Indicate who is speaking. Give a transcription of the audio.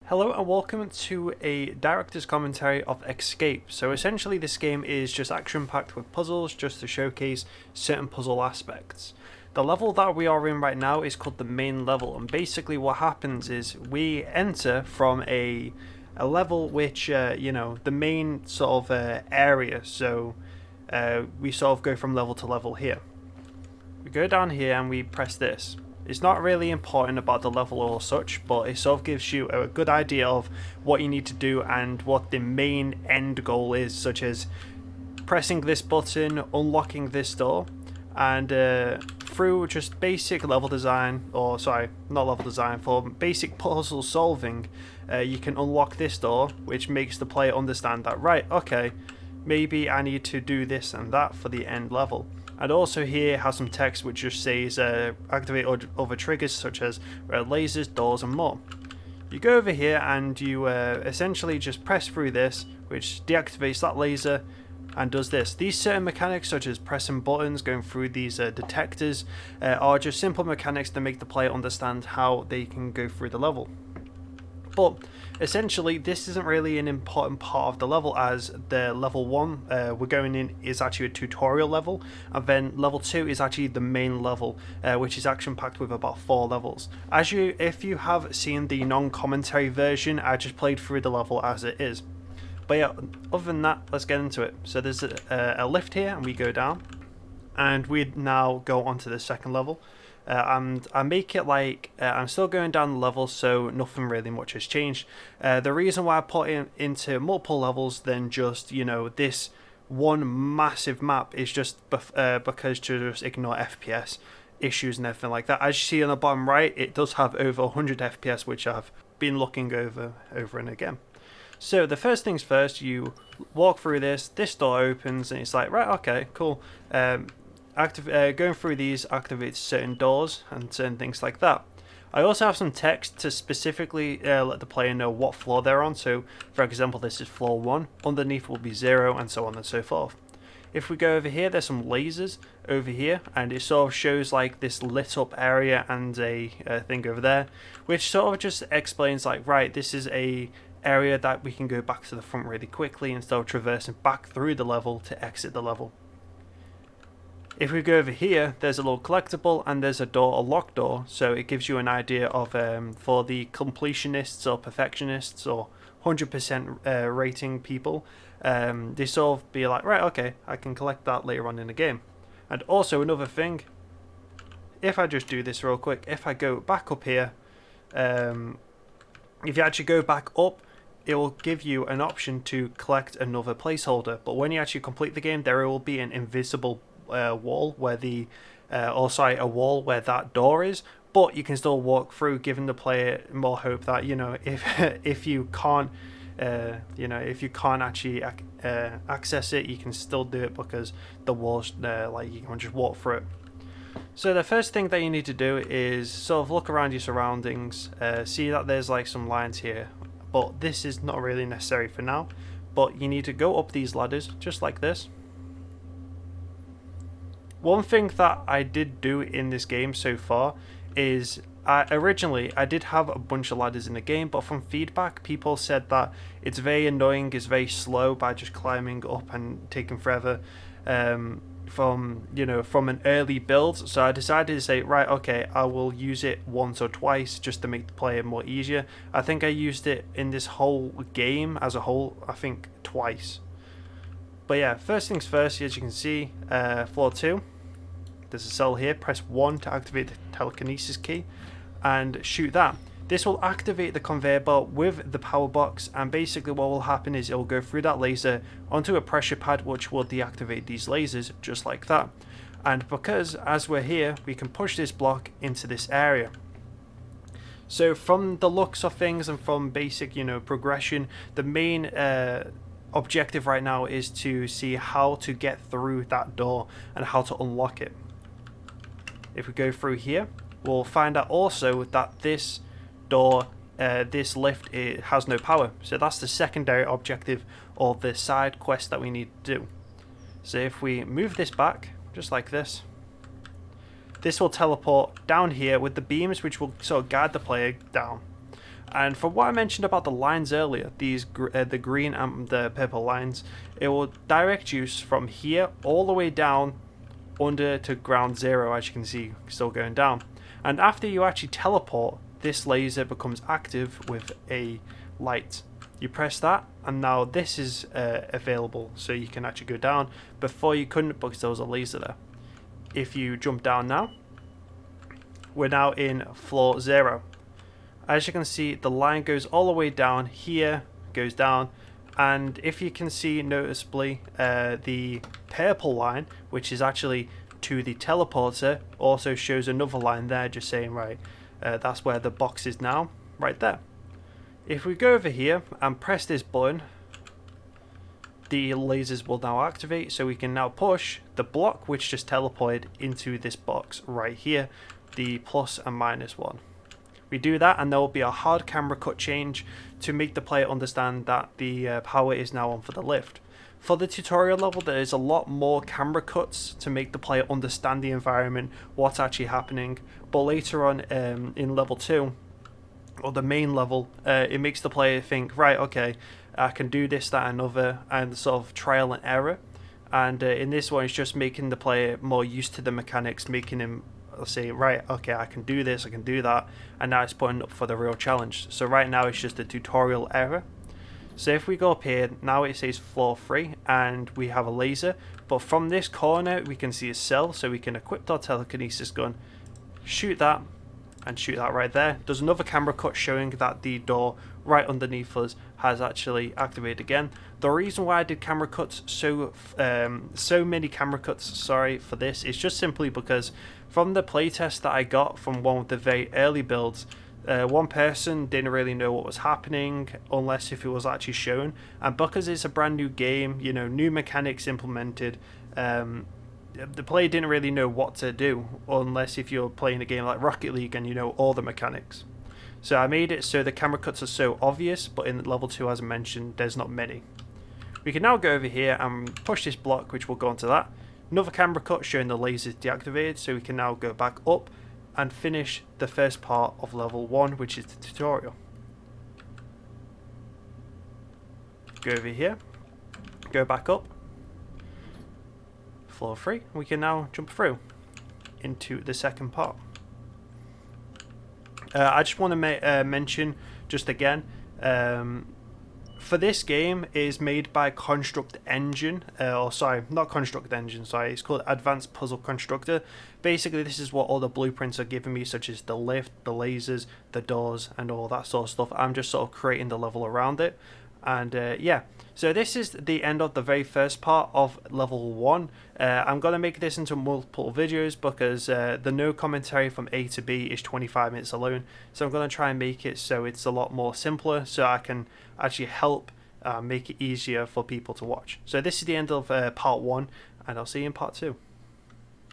Speaker 1: Hello and welcome to a director's commentary of Escape. So essentially this game is just action packed with puzzles just to showcase certain puzzle aspects. The level that we are in right now is called the main level, and basically what happens is we enter from a level which, the main sort of area, so we sort of go from level to level here. We go down here and we press this. It's not really important about the level or such, but it sort of gives you a good idea of what you need to do and what the main end goal is, such as pressing this button, unlocking this door, and through just basic level design, or sorry, not level design, for basic puzzle solving, you can unlock this door, which makes the player understand that, right, okay, maybe I need to do this and that for the end level. And also here has some text which just says activate other triggers such as lasers, doors and more. You go over here and you essentially just press through this, which deactivates that laser and does this. These certain mechanics such as pressing buttons, going through these detectors are just simple mechanics to make the player understand how they can go through the level. But essentially this isn't really an important part of the level, as the level 1 we're going in is actually a tutorial level, and then level 2 is actually the main level, which is action packed with about 4 levels. If you have seen the non-commentary version, I just played through the level as it is. But yeah, other than that, let's get into it. So there's a lift here and we go down, and we now go on to the second level. And I make it like I'm still going down the level, so nothing really much has changed. The reason why I put it into multiple levels than just, this one massive map is just because to just ignore FPS issues and everything like that. As you see on the bottom right, it does have over 100 FPS, which I've been looking over and again. So the first things first, you walk through this door opens, and it's like, right, okay, cool. Going through these activates certain doors and certain things like that. I also have some text to specifically let the player know what floor they're on. So for example, this is floor 1, underneath will be 0, and so on and so forth. If we go over here, there's some lasers over here, and it sort of shows like this lit up area and a thing over there, which sort of just explains like, right, this is a area that we can go back to the front really quickly instead of traversing back through the level to exit the level. If we go over here, there's a little collectible and there's a locked door, so it gives you an idea of for the completionists or perfectionists or 100% rating people, they sort of be like, right, okay, I can collect that later on in the game. And also another thing, if I just do this real quick, if I go back up here, if you actually go back up, it will give you an option to collect another placeholder, but when you actually complete the game, there will be an invisible wall where a wall where that door is, but you can still walk through, giving the player more hope that if you can't actually access it, you can still do it because the walls like you can just walk through it. So the first thing that you need to do is sort of look around your surroundings, see that there's like some lines here, but this is not really necessary for now. But you need to go up these ladders just like this. One thing that I did do in this game so far is originally I did have a bunch of ladders in the game, but from feedback people said that it's very annoying, it's very slow by just climbing up and taking forever from an early build. So I decided to say, right, okay, I will use it once or twice just to make the player more easier. I think I used it in this whole game as a whole, I think twice. But yeah, first things first, as you can see, floor 2, there's a cell here. Press 1 to activate the telekinesis key and shoot that. This will activate the conveyor belt with the power box, and basically what will happen is it will go through that laser onto a pressure pad, which will deactivate these lasers just like that. And because as we're here, we can push this block into this area. So from the looks of things and from basic progression, the main objective right now is to see how to get through that door and how to unlock it. If we go through here, we'll find out also that this door, this lift, it has no power, so that's the secondary objective or the side quest that we need to do. So if we move this back just like this, this will teleport down here with the beams, which will sort of guide the player down. And from what I mentioned about the lines earlier, these the green and the purple lines, it will direct you from here all the way down under to ground zero, as you can see, still going down. And after you actually teleport, this laser becomes active with a light. You press that, and now this is available, so you can actually go down. Before you couldn't because there was a laser there. If you jump down now, we're now in floor 0. As you can see, the line goes all the way down here, goes down, and if you can see noticeably, the purple line, which is actually to the teleporter, also shows another line there, just saying, right, that's where the box is now, right there. If we go over here and press this button, the lasers will now activate, so we can now push the block which just teleported into this box right here, the plus and minus one. We do that and there will be a hard camera cut change to make the player understand that the power is now on for the lift. For the tutorial level, there is a lot more camera cuts to make the player understand the environment, what's actually happening, but later on in level 2, or the main level, it makes the player think, right, okay, I can do this, that, and other, and sort of trial and error. And in this one, it's just making the player more used to the mechanics, making him say, right, okay, I can do this, I can do that, and now it's putting up for the real challenge. So right now, it's just a tutorial error. So if we go up here, now it says floor 3, and we have a laser, but from this corner, we can see a cell, so we can equip our telekinesis gun, shoot that, and shoot that right there. There's another camera cut showing that the door right underneath us has actually activated again. The reason why I did camera cuts, so many camera cuts, for this, is just simply because from the playtest that I got from one of the very early builds, one person didn't really know what was happening unless if it was actually shown, and because it's a brand new game, you know, new mechanics implemented, the player didn't really know what to do unless if you're playing a game like Rocket League and you know all the mechanics. So I made it so the camera cuts are so obvious, but in level 2, as I mentioned, there's not many. We can now go over here and push this block, which will go onto that. Another camera cut showing the lasers deactivated, so we can now go back up and finish the first part of level 1, which is the tutorial. Go over here, go back up, floor 3, we can now jump through into the second part. I just want to mention just again, for this game is made by Construct Engine, not Construct Engine, it's called Advanced Puzzle Constructor. Basically, this is what all the blueprints are giving me, such as the lift, the lasers, the doors, and all that sort of stuff. I'm just sort of creating the level around it. And yeah, so this is the end of the very first part of level 1. I'm going to make this into multiple videos because the no commentary from A to B is 25 minutes alone. So I'm going to try and make it so it's a lot more simpler, so I can actually help make it easier for people to watch. So this is the end of part 1, and I'll see you in part 2.